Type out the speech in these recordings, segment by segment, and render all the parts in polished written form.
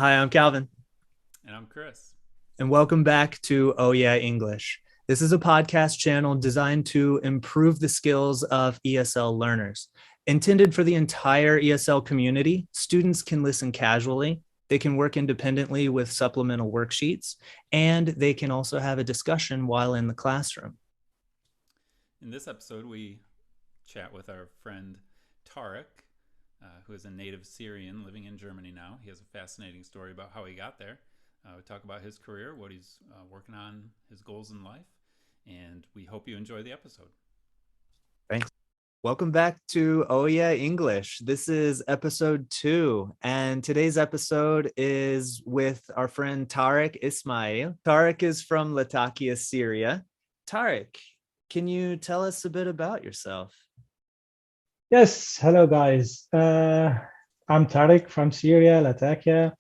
Hi, I'm Calvin, And I'm Chris. and welcome back to Oh Yeah English. This is a podcast channel designed to improve the skills of ESL learners. Intended for the entire ESL community, students can listen casually, they can work independently with supplemental worksheets, and they can also have a discussion while in the classroom. In this episode, we chat with our friend Tarek, who is a native Syrian living in Germany now. He has a fascinating story about how he got there. We talk about his career, what he's working on, his goals in life, and we hope you enjoy the episode. Thanks. Welcome back to Oh Yeah English. This is episode 2, and today's episode is with our friend Tarek Ismail. Tarek is from Latakia, Syria. Tarek, can you tell us a bit about yourself? Yes, hello guys. I'm Tarek from Syria, Latakia,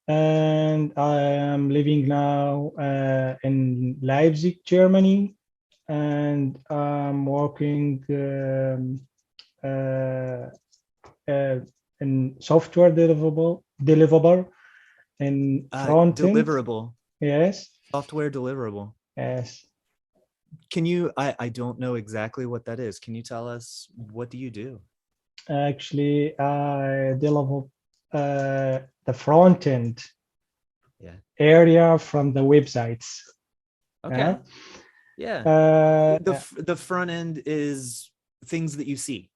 and I am living now in Leipzig, Germany, and I'm working uh, uh, in software deliverable in front end. Deliverable, Yes, software deliverable. yes. Can you, I don't know exactly what that is. Can you tell us what do you do? Actually, I develop the front end Yeah. area from the websites. Okay. Yeah. Yeah. Uh, The front end is things that you see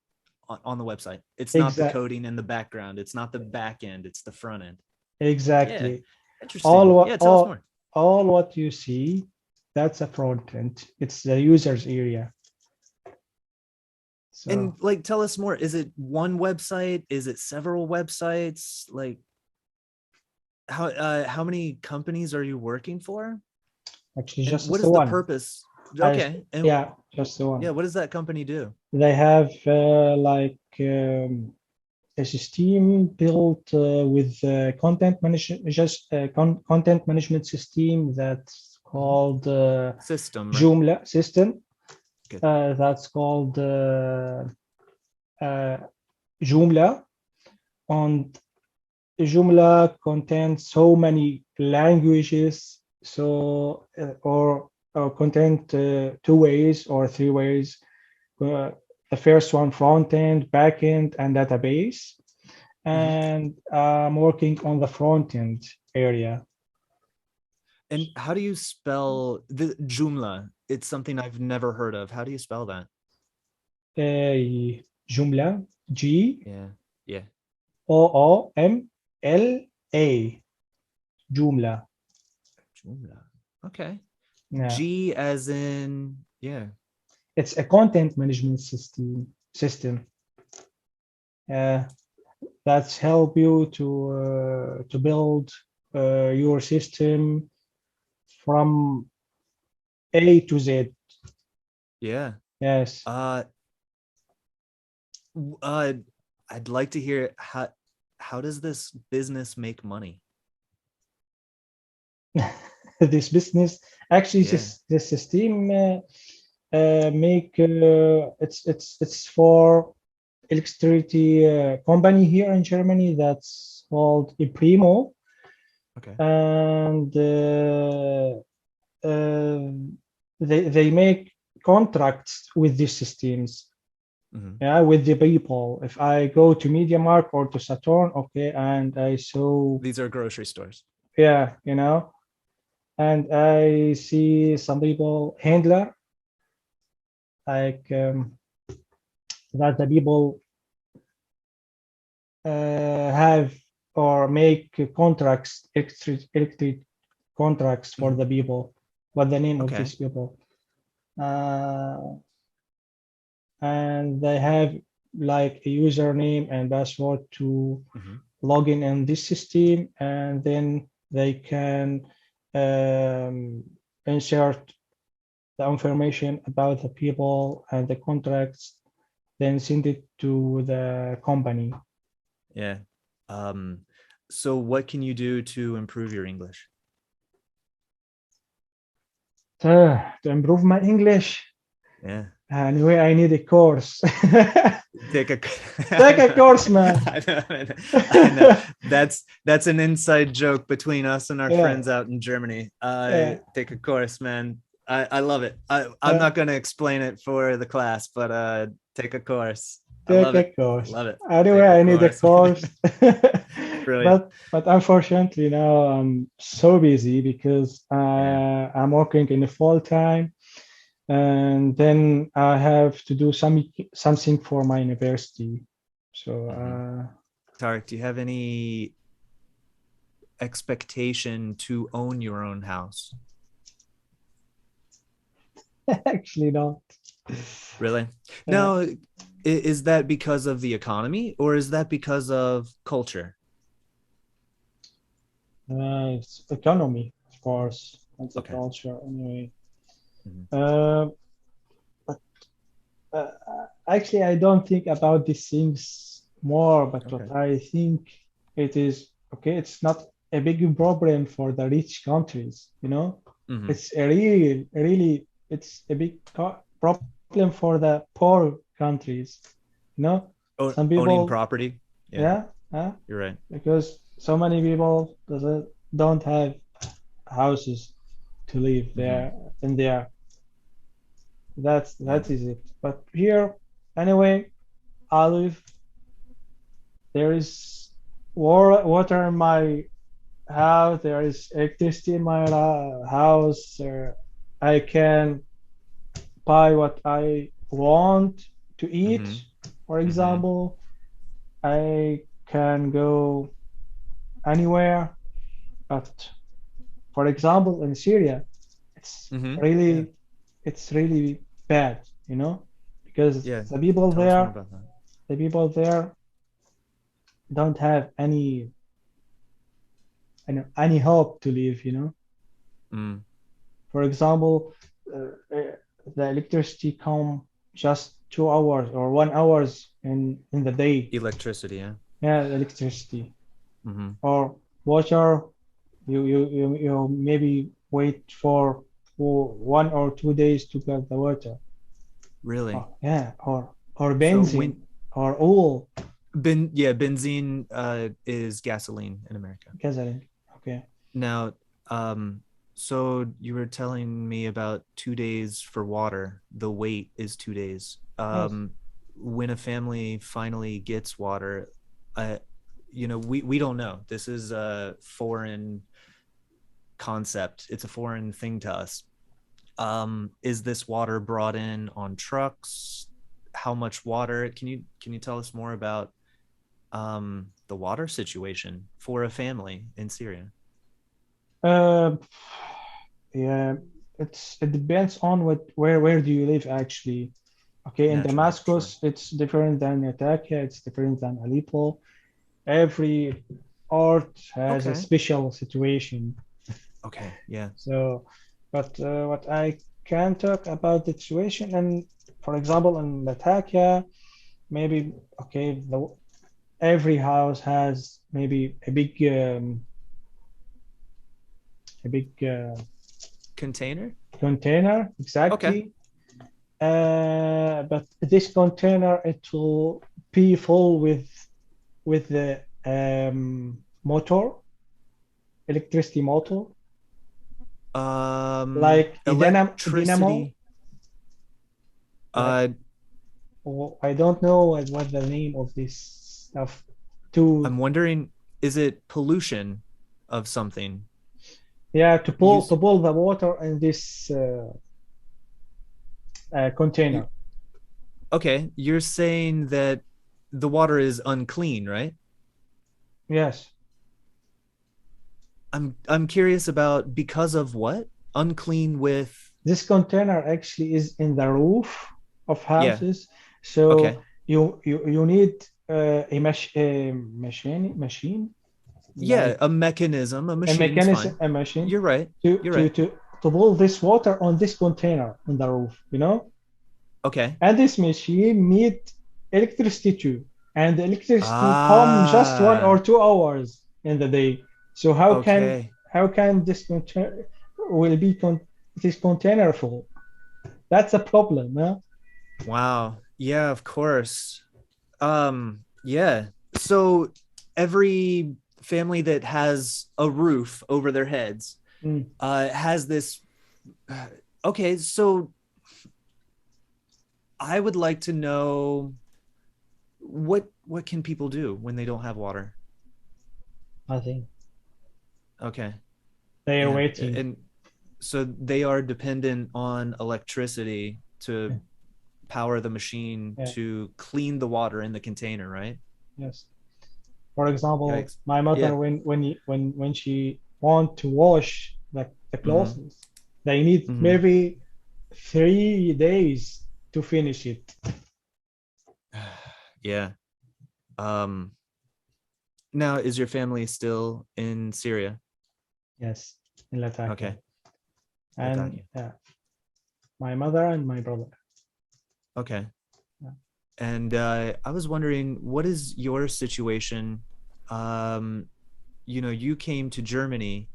on the website. It's not the exact, coding in the background. It's not the back end. It's the front end. Yeah. exactly. Interesting. All what Yeah. Tell us more. all what you see, that's a front end. It's the user's area. And So like, tell us more. Is it one website? Is it several websites? Like, how many companies are you working for? actually, And just what the is the one. purpose? I, Okay. And yeah, just the yeah, one. what does that company do? They have a system built with content management system that's Mhm. called System, right? Joomla system. Good. That's called uh, Joomla, and Joomla contains so many languages, or content two ways or three ways. Uh, the first one, front end, back end, and database. Mhm. And I'm working on the front end area. And how do you spell the Joomla? It's something I've never heard of. How do you spell that? Joomla, G Yeah. Yeah. O O M L A, Joomla. Joomla. Okay. Yeah, G as in, yeah. it's a content management system. Uh, that's help you to build your system from A to Z. Yeah. Yes. Uh w- uh I'd like to hear how does this business make money? This business, actually, Yeah. this system make it's for electricity company here in Germany that's called Primo, Okay. and uh, they make contracts with these systems. Hmm. Yeah, with the people. If I go to MediaMarkt or to Saturn, okay, and I saw, These are grocery stores. yeah, and I see some people handler like that the people have or make contracts, electric contracts for Mhm. the people. What the name of Okay. these people? Uh, and they have like a username and password to Hmm. log in this system, and then they can um, insert the information about the people and the contracts, then send it to the company. Yeah. Um, so what can you do to improve your English? To improve my English, Yeah. Anyway, I need a course. Take a Take a course, man. I know. That's an inside joke between us and our Yeah. friends out in Germany. Yeah. Take a course, man. I love it. I'm not going to explain it for the class, but take a course. I Take love a it. course. Love it. Anyway, Take a I need a course. Brilliant. But unfortunately now I'm so busy because I'm working in a full time, and then I have to do something for my university. So Tarek, do you have any expectation to own your own house? actually not. Really? No, is that because of the economy or is that because of culture? It's economy, of course, and the Okay. culture anyway. Mhm. But actually, I don't think about these things more. But Okay. what I think it is okay. It's not a big problem for the rich countries. Mhm. It's a really, it's a big problem for the poor countries. Some Owning people, property. Yeah, yeah, you're right. because so many people don't have houses to live there in there. That is it. But here, anyway, I live. There is water in my house. There is electricity in my house. I can buy what I want to eat. Mm-hmm. For Mm-hmm. example, I can go anywhere. But for example, in Syria, it's Mm-hmm. Yeah. really it's really bad, because Yeah. the people Tell us more there, about that. the people there don't have any hope to live. Mm. For example, the electricity come just 2 hours or 1 hours in the day. Electricity, yeah. Yeah, electricity Mm-hmm. or water. You maybe wait for 1 or 2 days to get the water. Really? Yeah, or So benzene or oil. benzene is gasoline in America. Gasoline. Okay. Now, so you were telling me about 2 days for water. The wait is 2 days. Yes. When a family finally gets water, we don't know. This is a foreign concept. It's a foreign thing to us. Is this water brought in on trucks? How much water? Can you tell us more about the water situation for a family in Syria? Uh, yeah, it depends on where do you live actually. Okay, in Naturally, sure. Damascus, it's different than Latakia, it's different than Aleppo. Every art has a Okay. special situation. Okay. Yeah. So, but what I can talk about the situation, and for example, in Latakia, maybe okay, every house has maybe a big Container. container, Okay. exactly. But this container, it will be full with the motor, electricity motor, like a dynamo. Electricity. Like, Uh, I don't know what the name of this stuff. To I'm wondering, is it pollution of something? Yeah, to pull You, to pull the water in this you container. okay? You're saying that the water is unclean, right? Yes. I'm curious about because of what? Unclean with This container actually is in the roof of yeah. houses. So Okay. you need a machine, Yeah, like a mechanism, a a machine's mechanism, fine. a machine You're right. to You're to right. to to pull this water on this container in the roof. Okay. And this machine need electricity too. And the electricity come just one or Ah, 2 hours in the day. So okay. how can this container will be this container full? That's a problem, huh? Wow. Yeah, of course. Yeah. So every family that has a roof over their heads Mm, has this. Okay, so I would like to know what can people do when they don't have water? Nothing. Okay. They are Yeah. waiting. And so they are dependent on electricity Yeah, to power the machine yeah, to clean the water in the container, right? yes. For example, Yikes. my Yeah. mother, when she want to wash the Mm-hmm. clothes, they need Mm-hmm. maybe 3 days to finish it. Yeah. Um, Now, is your family still in Syria? Yes, in Latakia. Okay. And Latakia. my mother and my brother. Okay. Yeah. And I was wondering, what is your situation? Um, you came to Germany.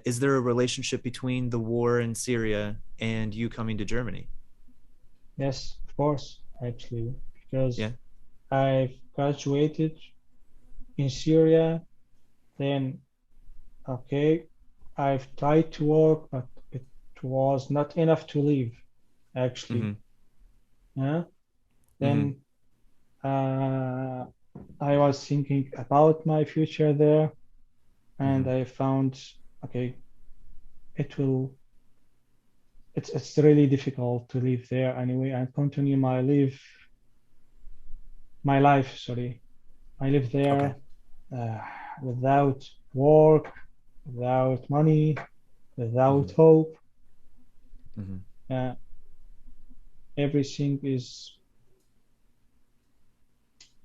Is there a relationship between the war in Syria and you coming to Germany? Yes, of course, actually, because Yeah. I've graduated in Syria, then okay, I've tried to work, but it was not enough to live, actually. Mm-hmm. Yeah. Mm-hmm. Then uh, I was thinking about my future there, and Mm-hmm. I found, okay, it will, it's really difficult to live there anyway and continue my life, sorry. I live Okay. there uh, without work, without money, without Mm-hmm. hope. Mm-hmm. Uh, Everything is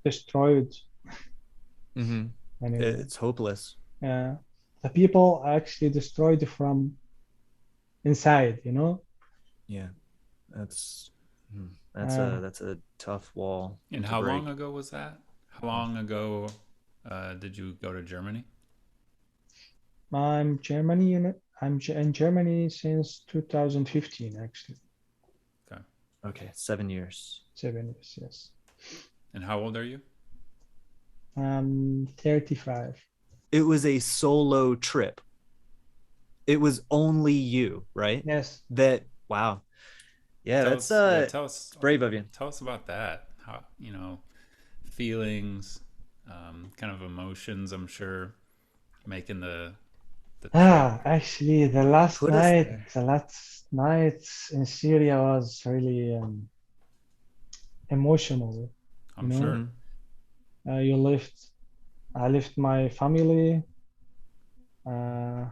destroyed Mm-hmm. anyway. It's hopeless. Uh, the people are actually destroyed from inside, you know? Yeah. That's Uh, that's a tough wall And to how long break. ago was that? How long ago did you go to Germany? I'm in Germany since 2015, actually. Okay. Okay, 7 years. 7 years, yes. And how old are you? I'm 35. It was a solo trip. It was only you, right? Yes. That wow. Yeah, Tell that's us. Yeah, it's brave of you. tell us about that. How feelings, kind of emotions. I'm sure making the trip. Actually, Put us there. the last night in Syria was really emotional. You I'm know, sure. Mm-hmm. you left, I left my family, uh,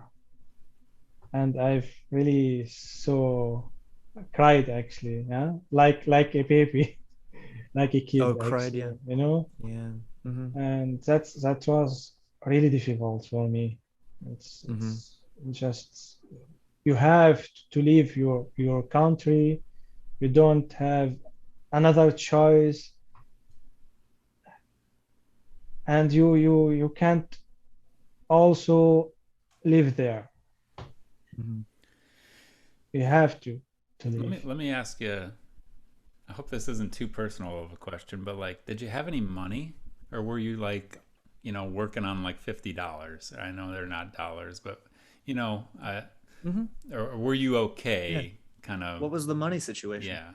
and I've really so cried actually, yeah, like a baby, like a kid Oh, cried, yeah. actually, you know, Yeah. Mm-hmm. and that was really difficult for me. Mm-hmm. It's just you have to leave your country. You don't have another choice, and you can't also live there. Mm-hmm. You have to leave. Let me ask you. I hope this isn't too personal of a question, but like, did you have any money, or were you like, working on like $50? I know they're not dollars, but you know, I, Mm-hmm. or were you Yeah. okay? Kind of, What was the money situation? yeah.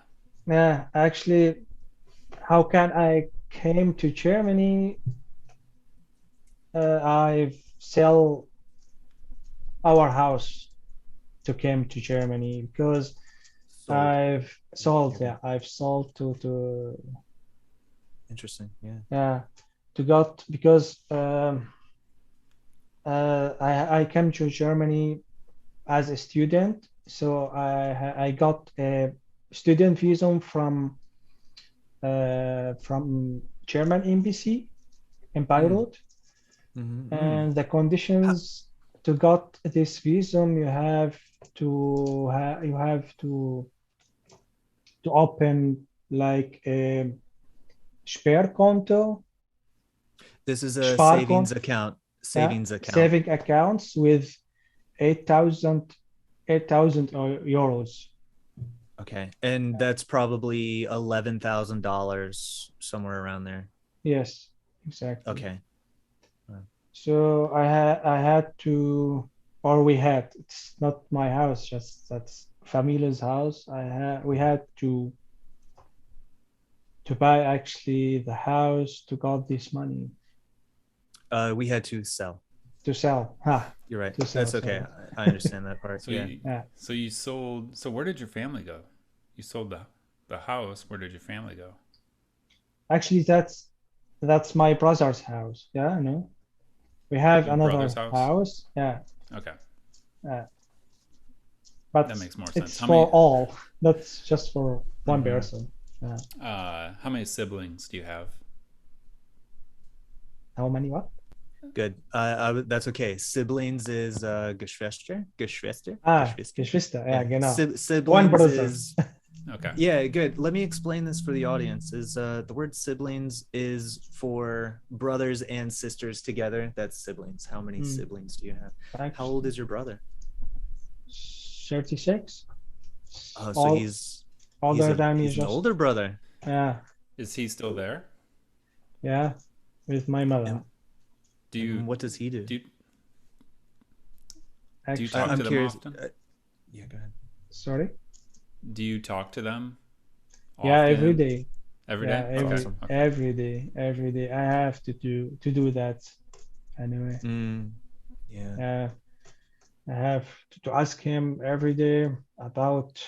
Yeah, actually, how can I came to Germany? I've sell our house to came to Germany because Sold. Okay. I've sold to Interesting. Yeah. to got because I came to Germany as a student, so I got a student visa from German embassy in Mm. Beirut, Mm-hmm. Mm. and the conditions to got this visa you have to open like a Sperrkonto, This is a savings Sparkonto, account. yeah, Savings account. saving accounts with 8,000 euros. Okay. And that's probably $11,000, somewhere around there. Yes, exactly. Okay. So I had to, or we had, it's not my house, just that's Famila's house. We had to buy actually the house to got this money We had to sell. to sell. You're right. To sell, That's okay. sorry. I understand that part. So Yeah. you sold. So where did your family go? You sold the house. Where did your family go? Actually, that's my brother's house. Yeah, no. We have Your brother's another house? house. Yeah, Okay, but that makes more it's sense. for all. That's just for one Mhm. person. Yeah. How many siblings do you have? How many what? Good. That's okay. Siblings is Geschwister. Geschwister. Geschwister. Geschwister. Ja, genau. One Siblings brother. is Okay. yeah, good. Let me explain this for the audience. Is the word siblings is for brothers and sisters together. That's siblings. How many siblings do you have? How old is your brother? 36. Oh, so he's an older brother. Yeah. Is he still there? Yeah, with my mother. And what does he do? Do you talk I'm to them curious. often? Yeah, go ahead. Sorry? Do you talk to them often? Yeah, every day. Every Yeah, day? Awesome. Okay. Every day. I have to do that anyway. Yeah. I have to ask him every day about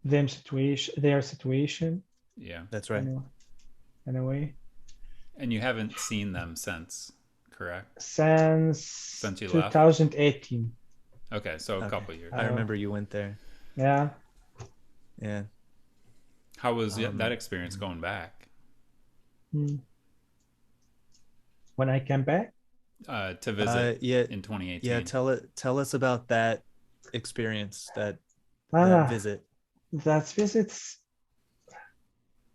their situation. Yeah. That's right. Anyway. And you haven't seen them since, correct? Since you 2018. left? Okay, so a couple years. I remember you went there. Yeah. Yeah. How was that experience going back? When I came back? To visit in 2018. Yeah, tell us about that experience, that visit. That visits,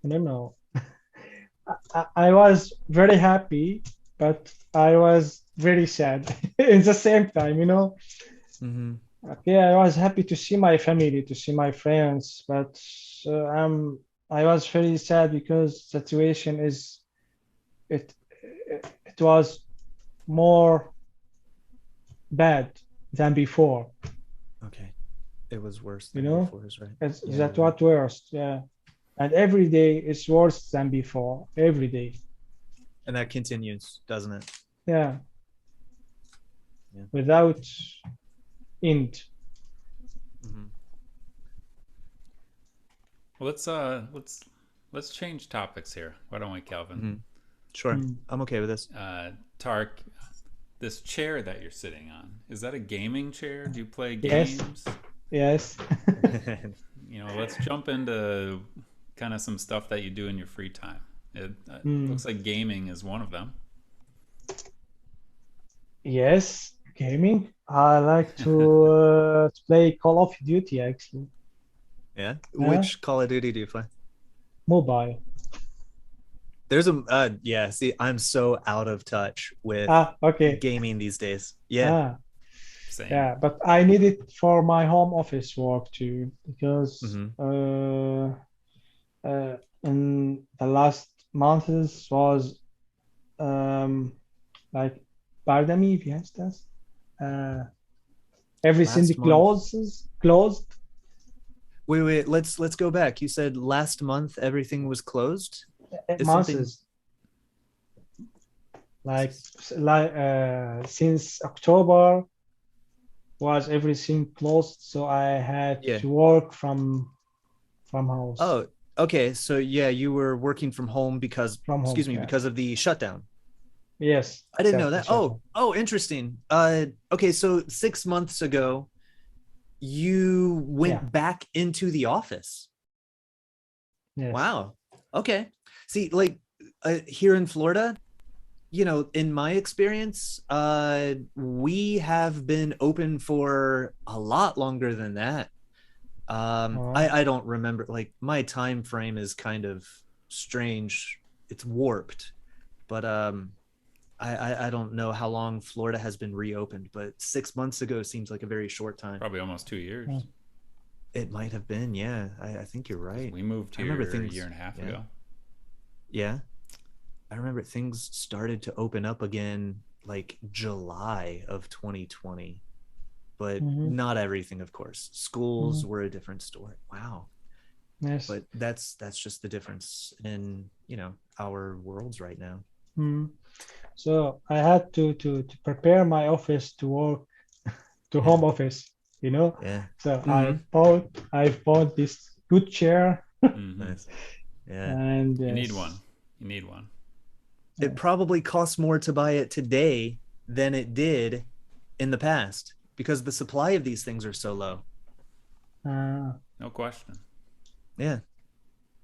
I don't know. I was very happy, but I was very sad in the same time, Mm-hmm. Okay, I was happy to see my family, to see my friends, but I was very sad because the situation it was more bad than before. Okay, it was worse than before, is right? That was worse, yeah. And every day is worse than before, every day. And that continues, doesn't it? Yeah. Without end. Mm-hmm. Well, let's change topics here. Why don't we, Calvin? Mm-hmm. Sure, I'm okay with this. Tarek, this chair that you're sitting on, is that a gaming chair? Do you play games? Yes. Let's jump into kind of some stuff that you do in your free time. It looks like gaming is one of them. Yes, gaming. I like to play Call of Duty, actually. Yeah? Which Call of Duty do you play? Mobile. There's see, I'm so out of touch with gaming these days. Yeah. Same. Yeah, but I need it for my home office work too, because in the last months was like pandemic, yes, that's everything closed. Wait, let's go back. You said last month everything was closed? Months. Like since October was everything closed, so I had to work from house. Oh, okay. So yeah, you were working from home because because of the shutdown. Yes. I didn't know that. Oh, interesting. Okay, so 6 months ago you went back into the office. Yes. Wow. Okay. See, like here in Florida, in my experience, we have been open for a lot longer than that. I don't remember, like my time frame is kind of strange. It's warped, but I don't know how long Florida has been reopened, but 6 months ago seems like a very short time. Probably almost 2 years. It might have been. Yeah, I think you're right. We moved I here remember a things. year and a half Yeah. ago. Yeah. I remember things started to open up again like July of 2020, but Mhm, not everything, of course. Schools mhm. were a different story. Wow. Yes. But that's just the difference in, our worlds right now. Mhm. So I had to prepare my office to work to Yeah. home office, you know. Yeah. So Hmm. I bought this good chair Hmm. Nice. Yeah. and You need yes, one. You need one. It yes. probably costs more to buy it today than it did in the past because the supply of these things are so low. Uh, No question. Yeah.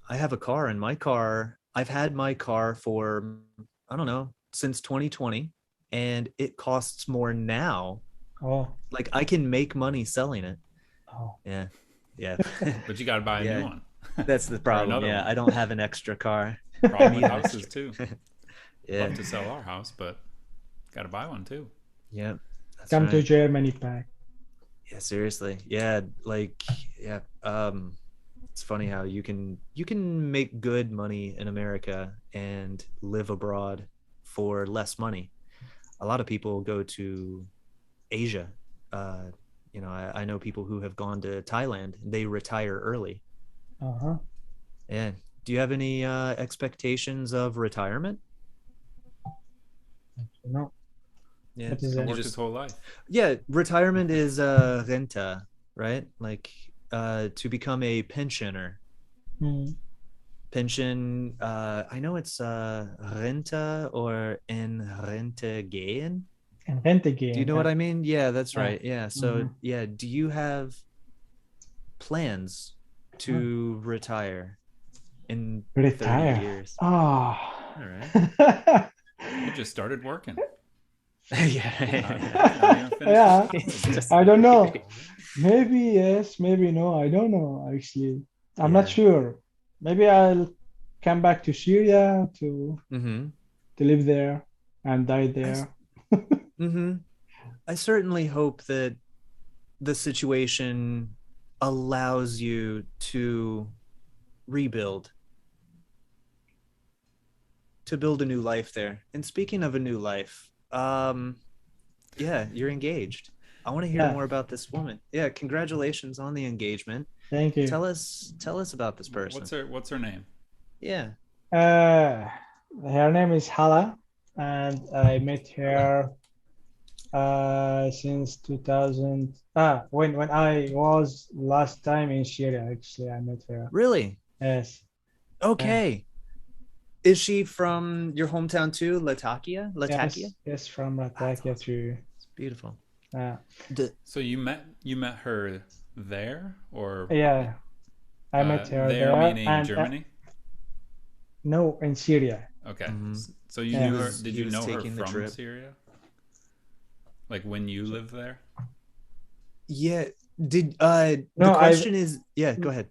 I have a car, and I've had my car for, I don't know, since 2020, and it costs more now. oh, Like I can make money selling it. oh. Yeah. Yeah. But you got to buy a new Yeah. one. That's the Or problem. another Yeah. one. I don't have an extra car. I Problem with need an houses extra. too. Yeah. Love to sell our house, but got to buy one too. Yeah. That's Come to right. Germany back. Yeah, seriously. Yeah, like yeah. It's funny how you can make good money in America and live abroad for less money. A lot of people go to Asia. Uh, I know people who have gone to Thailand. They retire early. Uh-huh. Yeah. Do you have any expectations of retirement? No, Yeah. what is Gonna that? You work his just whole life. Yeah, retirement is renta, right? Like to become a pensioner. Hmm. Pension, I know it's renta or in rente gehen. And rent Do you again. know what I mean? Yeah, that's Yeah. right. Yeah. So, Mhm. yeah, do you have plans to retire in 30 Retire. years? Ah. All right. You just started working. Yeah. Now you're gonna finish your Yeah. college. It's just I don't know. Maybe yes, maybe no. I don't know actually. I'm not yeah. sure. Maybe I'll come back to Syria Mm-hmm. to live there and die I there. mm-hmm. I certainly hope that the situation allows you to rebuild, to build a new life there. And speaking of a new life, yeah, you're engaged. I want to hear Yeah, more about this woman. Yeah, congratulations on the engagement. thank you. Tell us about this person. What's her name? Yeah. Uh, Her name is Hala, and I met Hello. her since 2000. When I was last time in Syria, actually, I met her. Really? Yes. Uh, Okay. Is she from your hometown too, Latakia? Latakia? yes, from That's Latakia awesome. to It's beautiful. uh, So you met her there or yeah, I met her there there, meaning and Germany? no, in Syria. Okay. Mhm. So you Yes. knew her. Did He you was know her taking the from trip. Syria? Like when you lived there? Yeah. Did the No, question is, yeah, go ahead.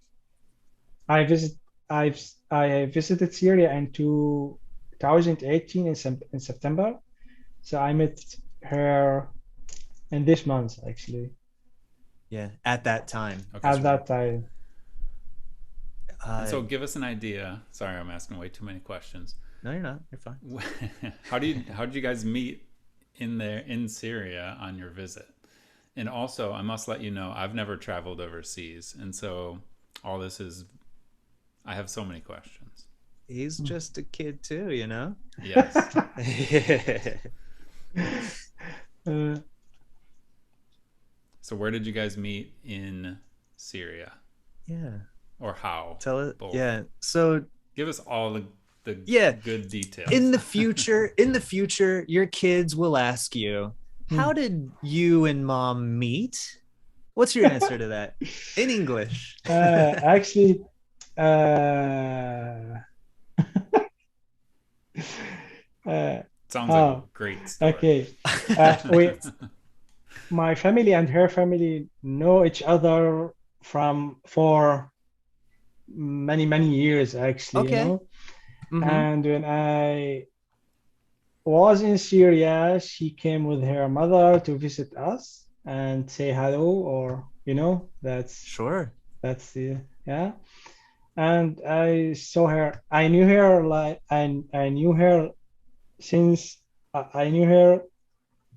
I visit I visited Syria in 2018 in September. So I met her in this month actually. Yeah, at that time. Okay. At that time. And Uh so give us an idea. Sorry, I'm asking way too many questions. no, you're not. You're fine. How did you guys meet in Syria on your visit? And also, I must let you know, I've never traveled overseas, and so all this is I have so many questions. He's just a kid too, you know? Yes. Uh, So where did you guys meet in Syria? Yeah. Or how? Tell it. Both. Yeah. So Give us all the yeah, good details. in the future, your kids will ask you, how did you and mom meet? What's your answer to that? In English. Actually, uh, uh, Sounds like a oh, great story. okay. My family and her family know each other for many years actually, you Okay. know. Mm-hmm. And when I was in Syria, she came with her mother to visit us and say hello, or you know, that's Sure. That's the yeah. And I saw her. I knew her like I knew her since I knew her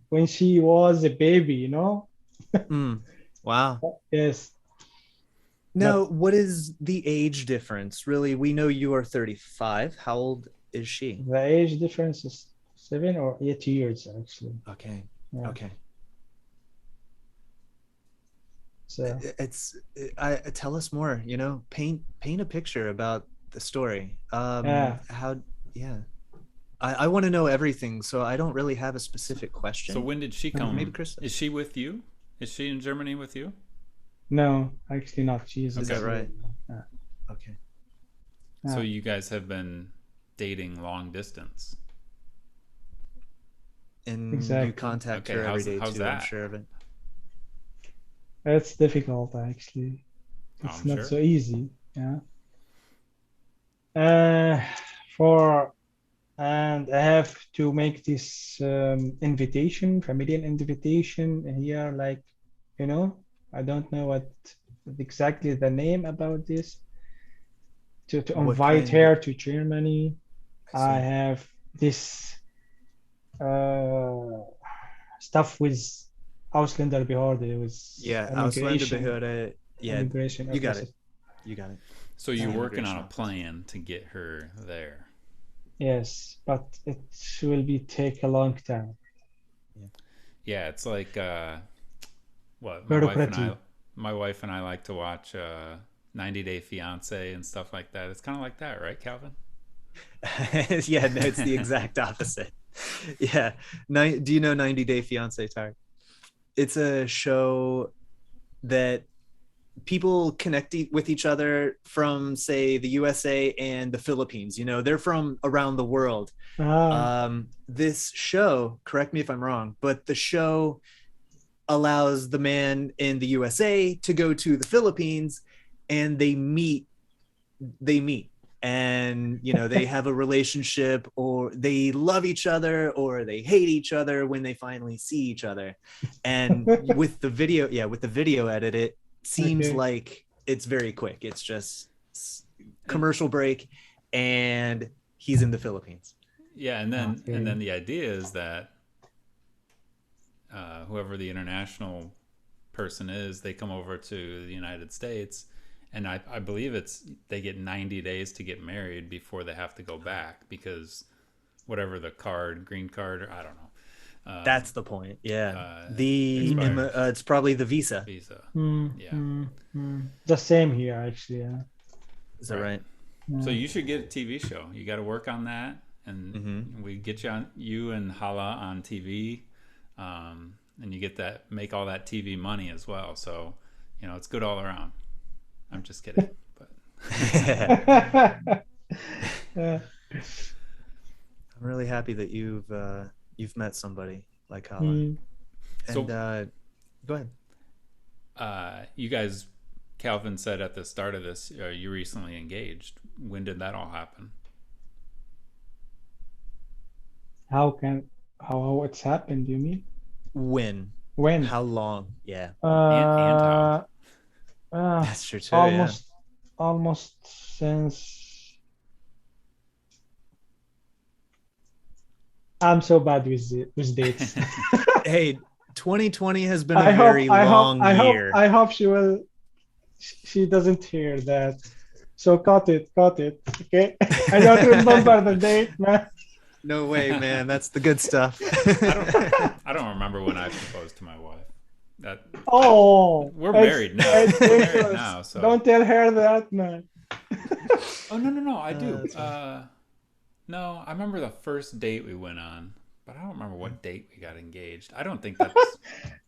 when she was a baby, you know? Mm. Wow. Yes, Now, but what is the age difference? Really, we know you are 35. How old is she? the age difference is 7 or 8 years actually. Okay. Yeah. Okay. So It's I tell us more, paint a picture about the story. yeah. How yeah. I want to know everything, so I don't really have a So, specific so question. when did she Maybe come? Chris Is does. she with you? Is she in Germany with you? No, actually not. She's Is in Okay. that Syria right? now. Yeah. Okay. So Yeah, you guys have been dating long distance. And you exactly. contact Okay, her every day how's too, I'm that? sure of it. It's difficult actually. Oh, It's I'm not sure. so easy. Yeah. Uh, for and I have to make this invitation, familial invitation here, like, I don't know what exactly the name about this, to What invite kind? her to Germany. I I see. have this uh, stuff with Ausländerbehörde, with Yeah, immigration, Ausländerbehörde. Yeah, immigration you got it. offices. You got it. So It's you're the Yeah. working on immigration a office. plan to get her there. Yes, but it will be take a long time. Yeah. Yeah, it's like what Bureaucracy. my wife and I like to watch 90 Day Fiance and stuff like that. It's kind of like that, right, Calvin? Yeah, no, it's the exact opposite. Yeah. Do you know 90 Day Fiance, Tarek? It's a show that people connect with each other from, say, the USA and the Philippines. They're from around the world. Ah, This show, correct me if I'm wrong, but the show allows the man in the USA to go to the Philippines, and they meet and they have a relationship, or they love each other, or they hate each other when they finally see each other. And with the video edit, it seems okay. like it's very quick. It's just commercial break, and he's in the Philippines. Yeah, and Okay. then the idea is that whoever the international person is, they come over to the United States, and I believe they get 90 days to get married before they have to go back because whatever the green card, or I don't know, That's the point. Yeah. uh, the expires. it's probably the visa. Visa. Hmm, Yeah, hmm, hmm. The same here, actually. Yeah. Is that right. right? So Yeah. you should get a TV show. You got to work on that, and Mm-hmm. we get you and Hala on TV, and you make all that TV money as well. So, it's good all around. I'm just kidding, but Yeah. I'm really happy that you've met somebody like Hala. Hmm. And so go ahead. you guys, Calvin said at the start of this, you recently engaged. When did that all happen? How it's happened, you mean? When? When? How long? Yeah, And how? Uh, uh, that's true too. Yeah. almost, almost since I'm so bad with dates. Hey, 2020 has been a I hope, very I hope, long I hope, year. I hope she doesn't hear that. So cut it, okay? I don't remember the date, man. No way, man. That's the good stuff. I don't. I don't remember when I proposed to my wife. That Oh, we're married now. it's We're married dangerous. now. So. Don't tell her that, man. Oh no! I do. That's right. No, I remember the first date we went on, but I don't remember what date we got engaged. I don't think that's.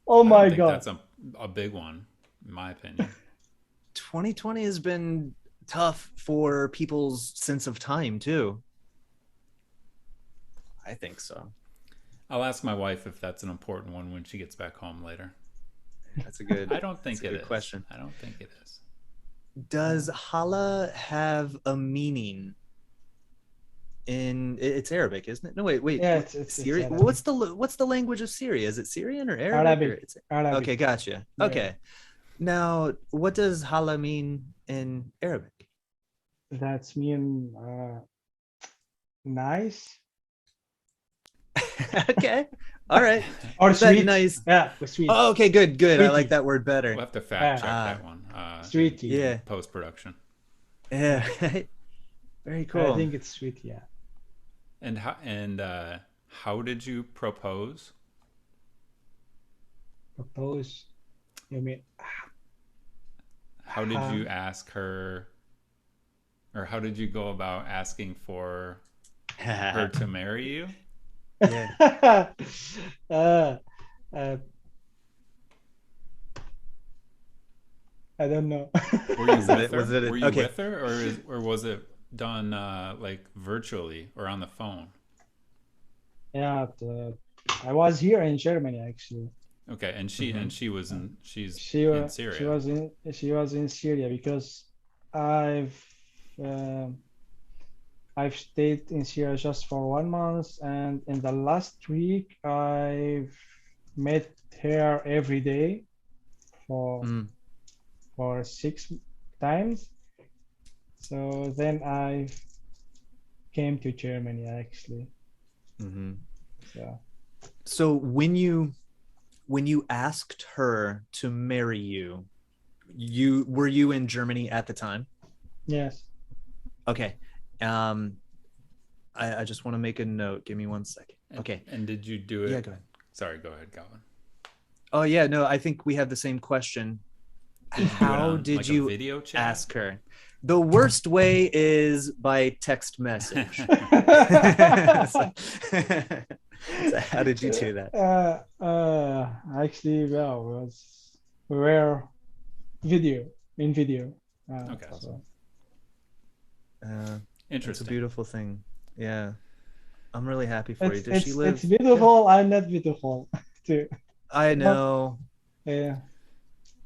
Oh I don't my think God. that's a big one, in my opinion. 2020 has been tough for people's sense of time too. I think so. I'll ask my wife if that's an important one when she gets back home later. That's a good. I don't think that's a it good is. question. I don't think it is. Does Hala have a meaning? It's Arabic, isn't it? No, wait. Yeah, it's Syria. Arabic. What's the language of Syria? Is it Syrian or Arabic, or Arabic. it's Arabic. okay? Gotcha. Yeah. Okay. Now, what does hala mean in Arabic? That's mean nice Okay. All right. or Is that sweet. nice? Yeah, sweet. Oh, okay, good, good. I like Sweetie. that word We'll better. have to fact Yeah, check Ah, that one sweetie. in yeah. post production. Yeah. Yeah, Very I cool. think it's sweet. Yeah. How did you propose? Propose. You mean How did you ask her, or how did you go about asking for her to marry you? Yeah. uh, uh, I don't know. Were you Was it with it? Was her? it Were it? you Okay. with her, or was it done like virtually or on the phone? Yeah, I was here in Germany actually. Okay, and Mm-hmm. she's in She Syria. was in Syria because I've um I've stayed in Syria just for 1 month, and in the last week I've met her every day for Mm, 6 times. So then I came to Germany actually. mm-hmm. So So when you asked her to marry you, were you in Germany at the time? yes, Okay. Um, I just want to make a note. Give me 1 second. Okay. And did you do Yeah, it? go ahead. Sorry, go ahead, Calvin. Oh yeah, no, I think we have the same question. Did you do it How on did like a you video chat? ask her? The worst way is by text message. So, so how did you do that? actually, well, we were video in video. Okay, That's awesome. So It's a interesting. beautiful thing. Yeah, I'm really happy for you. Does she it's live? Yeah, beautiful. I'm not beautiful too. I But know. yeah,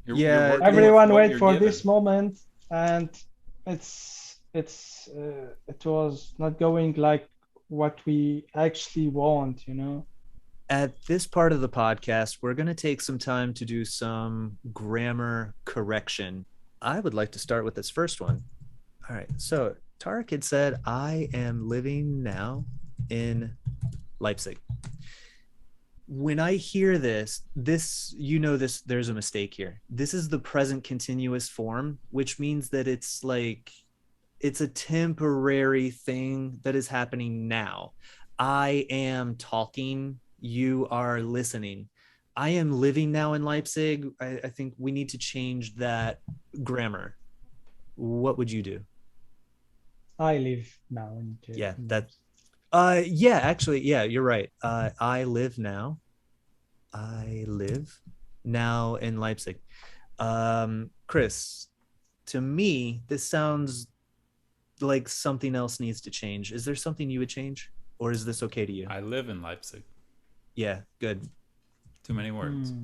You're Yeah, working it. with everyone what wait you're for given. this moment, and it was not going like what we actually want. At this part of the podcast, we're going to take some time to do some grammar correction. I would like to start with this first one. All right. So Tarek had said, I am living now in Leipzig. When I hear this, there's a mistake here. This is the present continuous form, which means that it's like, it's a temporary thing that is happening now. I am talking, you are listening. I am living now in Leipzig. I think we need to change that grammar. What would you do? I live now in Yeah, Germany. that yeah, actually, yeah, you're right. I live now. I live now in Leipzig. Chris, to me, this sounds like something else needs to change. Is there something you would change, or is this okay to you? I live in Leipzig. Yeah, good. Too many words. Hmm.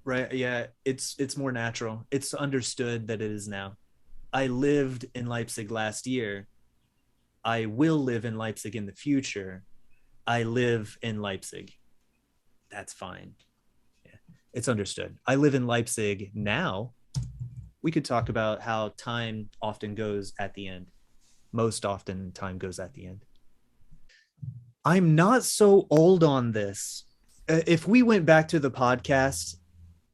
Right, yeah, it's more natural. It's understood that it is now. I lived in Leipzig last year. I will live in Leipzig in the future. I live in Leipzig. That's fine. Yeah, it's understood. I live in Leipzig now. We could talk about how time often goes at the end. Most often, time goes at the end. I'm not so old on this. If we went back to the podcast,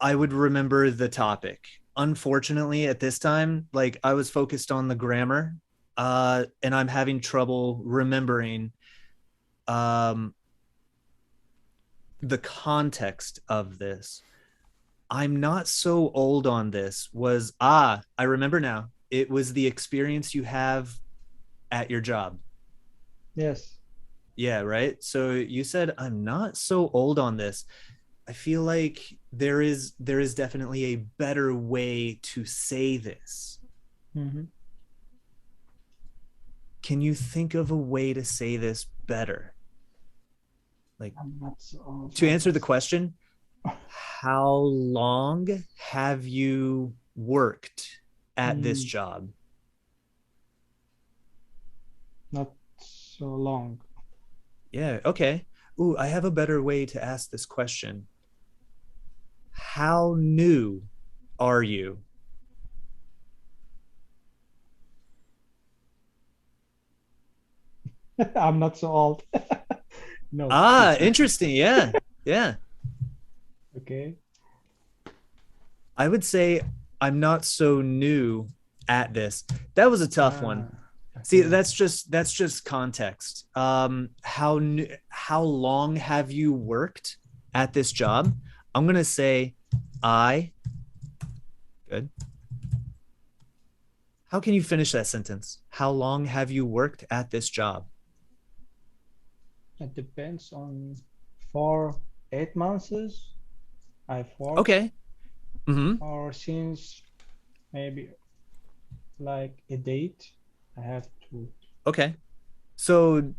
I would remember the topic. Unfortunately, at this time, like I was focused on the grammar, and I'm having trouble remembering um, the context of this. I'm not so old on this. I remember now. It was the experience you have at your job. Yes. Yeah, right. So you said I'm not so old on this. I feel like there is definitely a better way to say this. Hmm. Can you think of a way to say this better? Like, I'm not so old to on answer the this. question, how long have you worked at this Hmm, job? not so long. Yeah, okay. Ooh, I have a better way to ask this question. How new are you? I'm not so old. No. Ah, interesting. Yeah. Yeah. Okay. I would say I'm not so new at this. That was a tough one. See, Okay. that's just context. How long have you worked at this job? I'm gonna say I. Good. How can you finish that sentence? How long have you worked at this job? It depends on for 8 months I've worked, Okay. Mm-hmm. or since maybe like a date I have to. Okay. So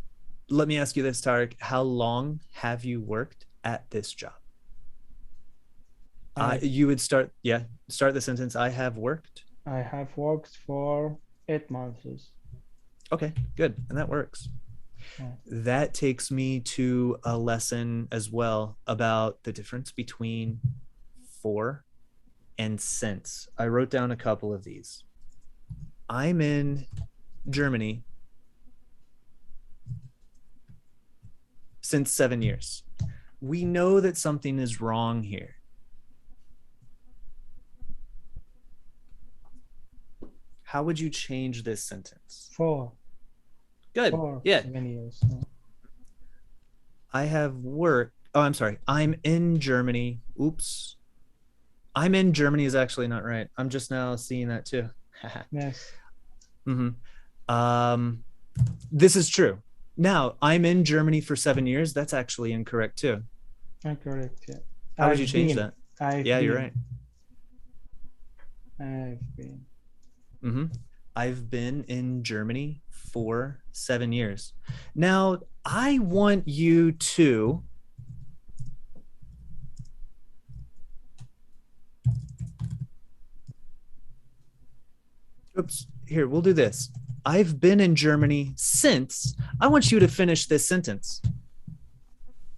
let me ask you this, Tarek. How long have you worked at this job? I You would start, yeah, start the sentence. I have worked. I have worked for 8 months. Okay, good. And that works. Oh, That takes me to a lesson as well about the difference between for and since. I wrote down a couple of these. I'm in Germany since 7 years. We know that something is wrong here. How would you change this sentence? for Good. for Yeah. 7 years. I have worked. Oh, I'm sorry. I'm in Germany. Oops. I'm in Germany is actually not right. I'm just now seeing that too. Yes, um, this is true. Now, I'm in Germany for 7 years. That's actually incorrect too. I'm correct. Yeah. How would you I've change been. that? I've Yeah, you're been. right. I've been. I've been in Germany for 7 years. Now, I want you to oops, here, we'll do this. I've been in Germany since. I want you to finish this sentence.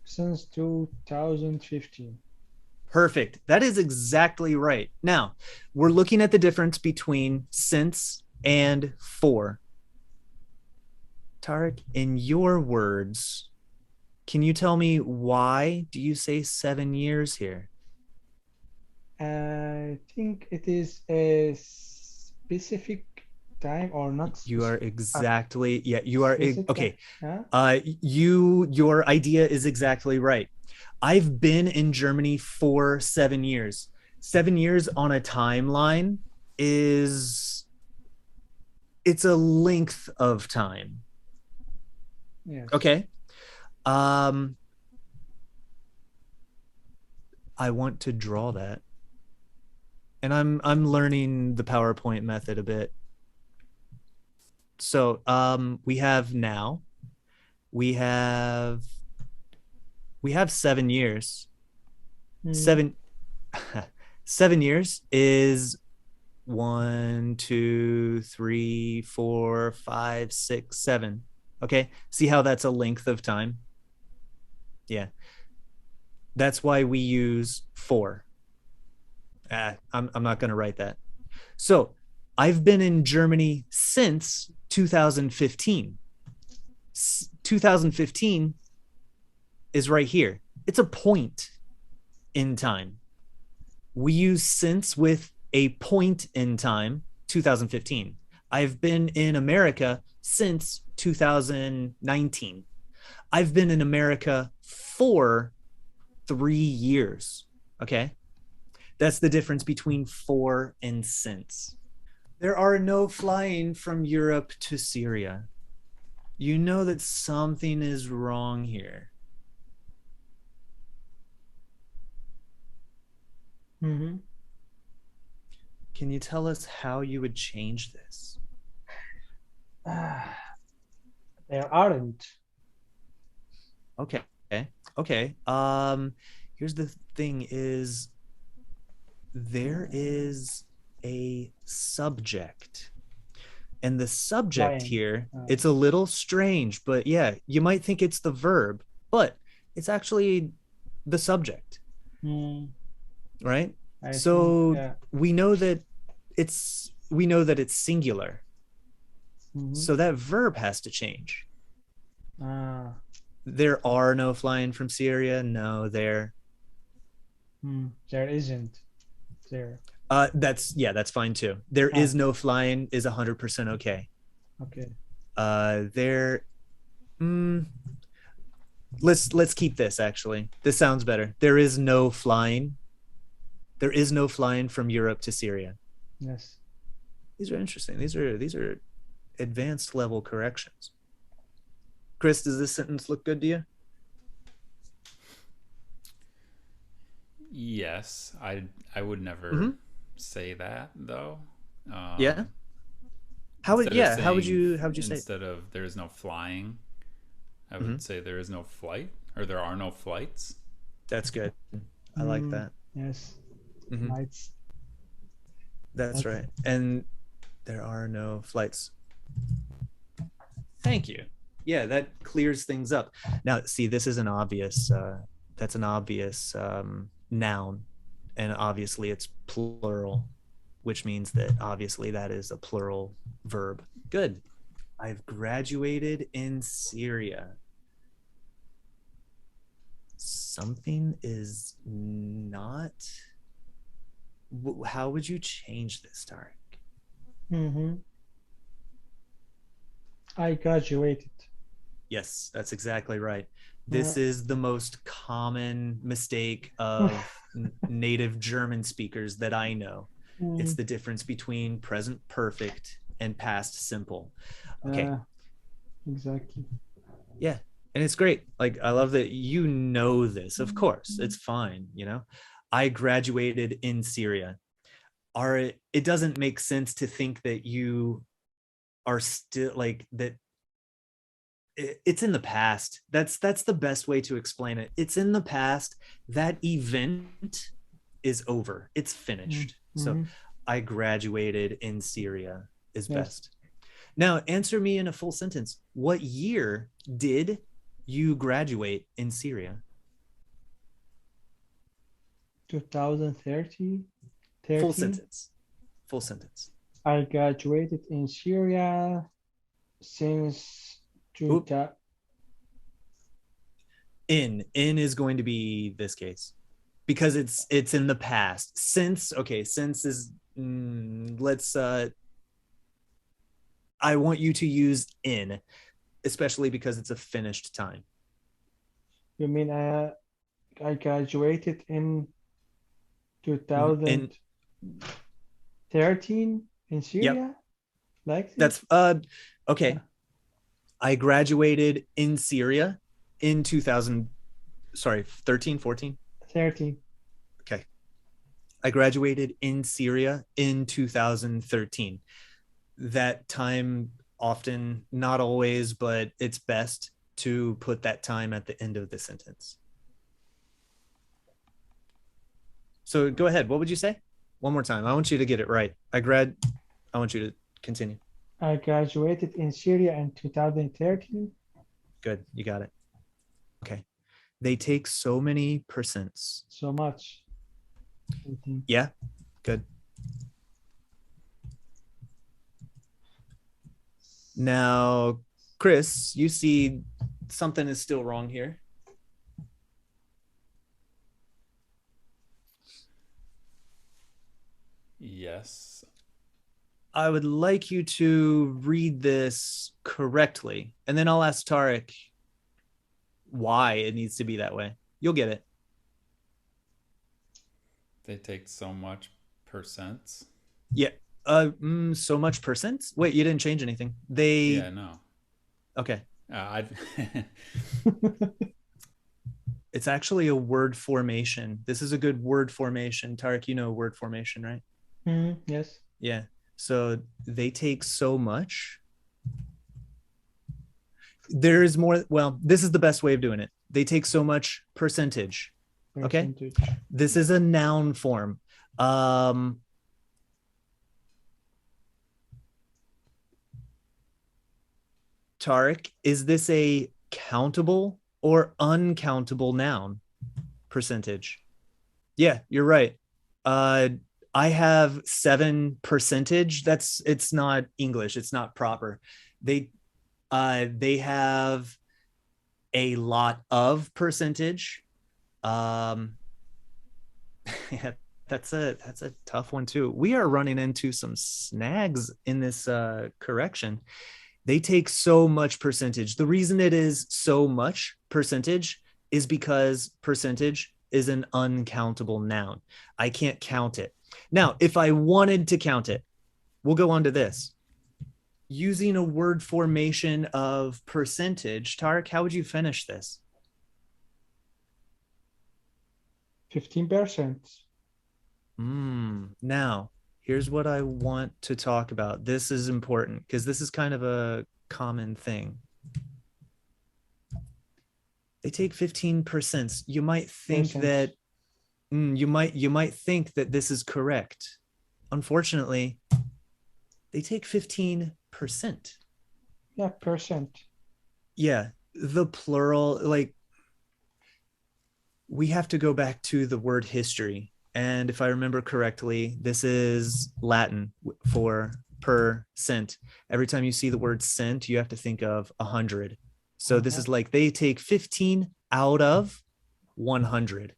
Since 2015. Perfect. That is exactly right. Now, we're looking at the difference between since and for. Tarek, in your words, can you tell me why do you say 7 years here? I think it is a specific time or not You are specific. exactly, yeah, you are Specific time. okay. Huh? Your idea is exactly right. I've been in Germany for 7 years. 7 years on a timeline is it's a length of time. Yes. Okay. Um, I want to draw that. And I'm learning the PowerPoint method a bit. So we have now. We have 7 years. Mm, Seven 7 years is 1, 2, 3, 4, 5, 6, 7. Okay. See how that's a length of time? Yeah. That's why we use for. I'm not going to write that. So I've been in Germany since 2015. 2015 is right here. It's a point in time. We use since with a point in time, 2015. I've been in America since 2019. I've been in America for 3 years. Okay. That's the difference between for and since. There are no flying from Europe to Syria. You know that something is wrong here. mhm. Can you tell us how you would change this? There aren't. Okay. Okay. Here's the thing is there is a subject. And the subject Flying. here, it's a little strange, but yeah, you might think it's the verb, but it's actually the subject, Mm, right? I think, So yeah. we know that it's singular. Mhm. So that verb has to change. Ah, There are no flying from Syria. No, there. there isn't there. That's fine too. There Ah, is no flying is 100% okay. okay. There. Mm, let's keep this. Actually, this sounds better. There is no flying. There is no flying from Europe to Syria. Yes. These are interesting. These are advanced level corrections. Chris, does this sentence look good to you? Yes, I would never Mm-hmm. say that though. Yeah. Um, How would instead of yeah? How would saying you how would you say it? instead of there is no flying, I Mm-hmm. would say there is no flight or there are no flights. That's good. I like Mm, that. yes. Mm-hmm. Lights. That's That's right. And there are no flights. Thank you. Yeah, that clears things up. Now, see, this is an obvious. That's an obvious noun, and obviously it's plural, which means that obviously that is a plural verb. Good. I've graduated in Syria. Something is not. How would you change this, Tarek? mm-hmm. I graduated. Yes, that's exactly right. Yeah. This is the most common mistake of native German speakers that I know. It's Mm, the difference between present perfect and past simple. Okay. yeah, exactly. Yeah. And it's great. Like, I love that you know this. Of course, it's fine. I graduated in Syria. It doesn't make sense to think that you are still like that. It's in the past. That's the best way to explain it. It's in the past. That event is over. It's finished. So Mm-hmm. I graduated in Syria is Yes. best. Now answer me in a full sentence. What year did you graduate in Syria? 2030, Full 13. sentence. Full sentence. I graduated in Syria since Oop. 2000. In is going to be this case because it's in the past. Since is let's I want you to use in, especially because it's a finished time. You mean I graduated in In 2013 in yep, Syria? Like this? that's okay. I graduated in Syria in 2000, sorry, 13, 14. 13. Okay. I graduated in Syria in 2013. That time often, not always, but it's best to put that time at the end of the sentence. So go ahead. What would you say? One more time. I want you to get it right. I want you to continue. I graduated in Syria in 2013. Good. You got it. Okay. They take so many percents. So much, I think. Yeah. Good. Now, Chris, you see something is still wrong here. Yes. I would like you to read this correctly, and then I'll ask Tarek why it needs to be that way. You'll get it. They take so much percents. Yeah. So much percent. Wait, you didn't change anything. Yeah, no. Okay. I It's actually a word formation. This is a good word formation. Tarek, you know word formation, right? Yes. Yeah. So they take so much. There is more. Well, this is the best way of doing it. They take so much percentage. Okay. Percentage. This is a noun form. Um, Tarek, is this a countable or uncountable noun? Percentage. Yeah, you're right. Uh, I have 7%. It's not English. It's not proper. They have a lot of percentage. Um, yeah, that's a tough one too. We are running into some snags in this correction. They take so much percentage. The reason it is so much percentage is because percentage is an uncountable noun. I can't count it. Now, if I wanted to count it, we'll go on to this. Using a word formation of percentage, Tarek, how would you finish this? 15%. Now, here's what I want to talk about. This is important because this is kind of a common thing. They take 15%. You might think that you might think that this is correct. Unfortunately, they take 15%. Yeah, percent. Yeah, the plural, like we have to go back to the word history. And if I remember correctly, this is Latin for percent. Every time you see the word cent, you have to think of 100. So this is like they take 15 out of 100.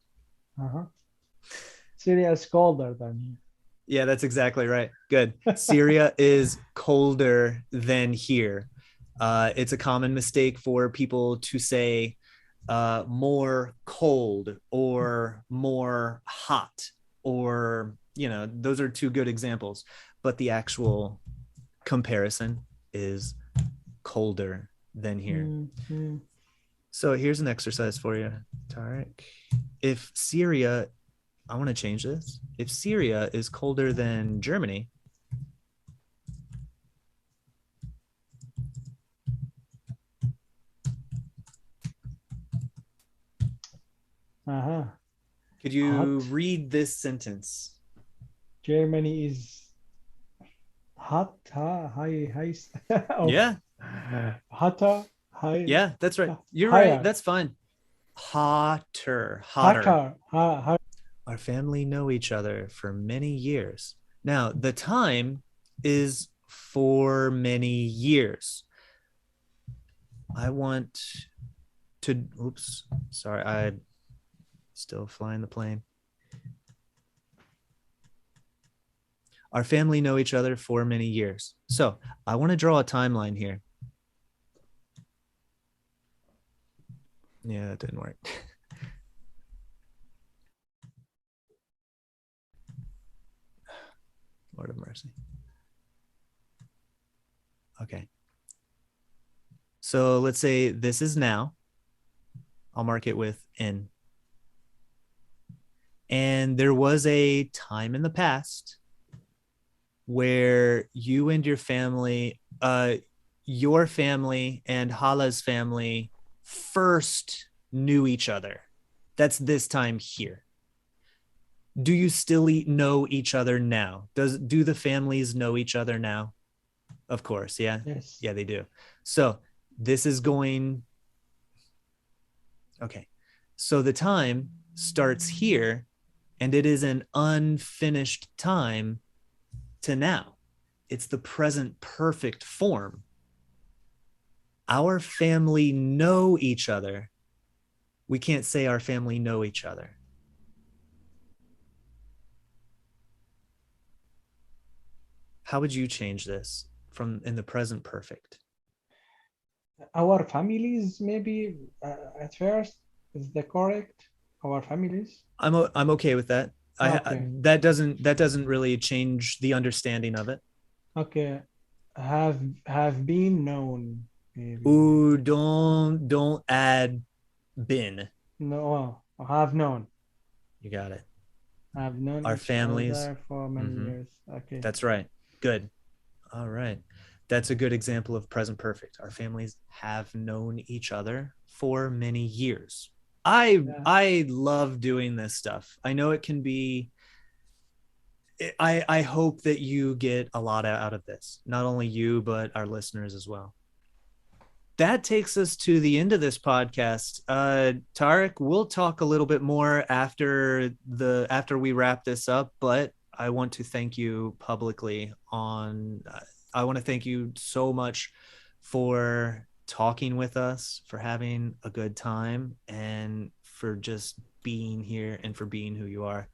Syria is colder than here. Yeah, that's exactly right. Good. Syria is colder than here. It's a common mistake for people to say more cold or more hot, or, those are two good examples. But the actual comparison is colder than here. Mm-hmm. So here's an exercise for you, Tarek. If Syria, I want to change this. If Syria is colder than Germany, could you read this sentence? Germany is hot, high. Yeah. Hotter, high. Yeah, that's right. You're higher. Right. That's fine. Hotter. Our family know each other for many years. Now, the time is for many years. I want to, oops, sorry, I'm still flying the plane. Our family know each other for many years. So I want to draw a timeline here. Yeah, that didn't work. Lord of mercy. Okay. So let's say this is now. I'll mark it with N. And there was a time in the past where you and your family and Hala's family first knew each other. That's this time here. Do you still know each other now? Do the families know each other now? Of course, yeah. Yes. Yeah, they do. So this is going, okay. So the time starts here, and it is an unfinished time to now. It's the present perfect form. Our family know each other. We can't say our family know each other. How would you change this from in the present perfect? Our families, maybe at first, is the correct? Our families. I'm okay with that. Okay. That doesn't really change the understanding of it. Okay. Have been known. Maybe. Ooh, don't add been. No, have known. You got it. I've known Our each families other for many years. Okay. That's right. Good. All right. That's a good example of present perfect. Our families have known each other for many years. I love doing this stuff. I know it can be, I hope that you get a lot out of this. Not only you, but our listeners as well. that takes us to the end of this podcast. Tarek, we'll talk a little bit more after we wrap this up, but I want to thank you publicly I want to thank you so much for talking with us, for having a good time, and for just being here and for being who you are.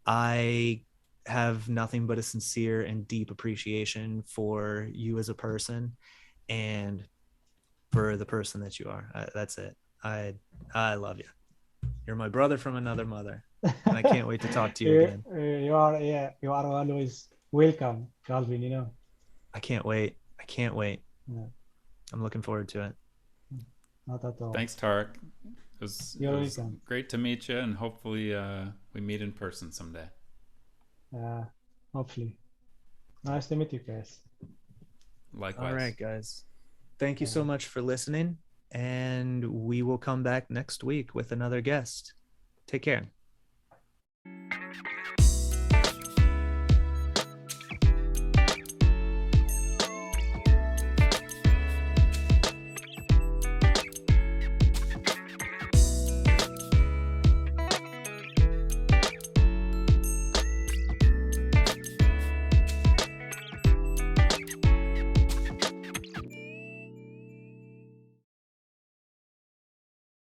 I have nothing but a sincere and deep appreciation for you as a person and for the person that you are. That's it. I love you. You're my brother from another mother, and I can't wait to talk to you again. You are always welcome, Calvin. You know. I can't wait. Yeah. I'm looking forward to it. Not at all. Thanks, Tarek. It You're was welcome. great to meet you, and hopefully we meet in person someday. Hopefully. Nice to meet you guys. Likewise. All right, guys. Thank you so much for listening, and we will come back next week with another guest. Take care.